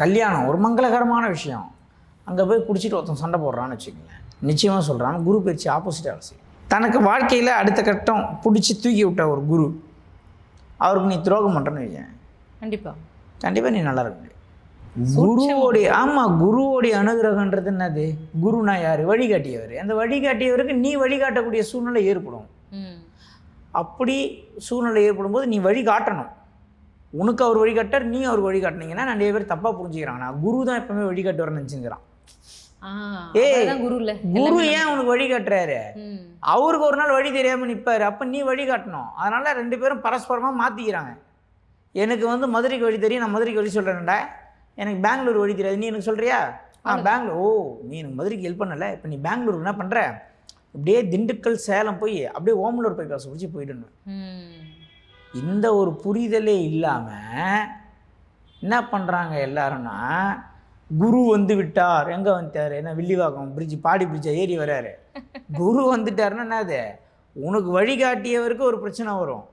கல்யாணம் ஒரு மங்களகரமான விஷயம். அங்கே போய் குடிச்சிட்டு ஒருத்தன் சண்டை போடுறான்னு வச்சுக்கோங்களேன், நிச்சயமாக சொல்கிறான் குரு பயிற்சி ஆப்போசிட்டாக வேலை செய்யும். தனக்கு வாழ்க்கையில் அடுத்த கட்டம் பிடிச்சி தூக்கி விட்ட ஒரு குரு, அவருக்கு நீ துரோகம் பண்ணுறேன்னு வையேன், கண்டிப்பாக நீ நல்லா இருக்க முடியும். குருவோடைய குருவோடைய அனுகிரகன்றது என்னது? குருனா யார்? வழிகாட்டியவர். அந்த வழிகாட்டியவருக்கு நீ வழிகாட்டக்கூடிய சூழ்நிலை ஏற்படும். அப்படி சூழ்நிலை ஏற்படும் போது நீ வழிகாட்டணும். உனக்கு அவர் வழிகாட்டார், நீ அவர் வழிகாட்டினீங்கன்னா நிறைய பேர் தப்பாக புரிஞ்சுக்கிறாங்க. நான் குரு தான் எப்பவுமே வழிகாட்டுவார்னு நினச்சிக்கிறான். குரு ஏன் உனக்கு வழிகாட்டுறாரு? அவருக்கு ஒரு நாள் வழி தெரியாமல் நிற்பாரு, அப்போ நீ வழிகாட்டணும். அதனால 2 பேரும் பரஸ்பரமாக மாற்றிக்கிறாங்க. எனக்கு மதுரைக்கு வழி தெரியும், நான் மதுரைக்கு வழி சொல்கிறேன்டா. எனக்கு பெங்களூர் வழி தெரியாது, நீ எனக்கு சொல்கிறியா? பெங்களூர், நீ எனக்கு மதுரைக்கு ஹெல்ப் பண்ணலை, இப்போ நீ பெங்களூருக்கு என்ன பண்ணுற? அப்படியே திண்டுக்கல் சேலம் போய் அப்படியே ஓமலூர் போய் காசு பிடிச்சி போயிடுன்னு. இந்த ஒரு புரிதலே இல்லாமல் என்ன பண்ணுறாங்க எல்லாருன்னா, குரு வந்து விட்டார். எங்கே வந்துட்டார்? என்ன வில்லிவாக்கம் பிரிட்ஜ், பாடி பிரிட்ஜை ஏறி வர்றாரு. குரு வந்துட்டாருன்னா என்னது? உனக்கு வழிகாட்டியவருக்கு ஒரு பிரச்சனை வரும்.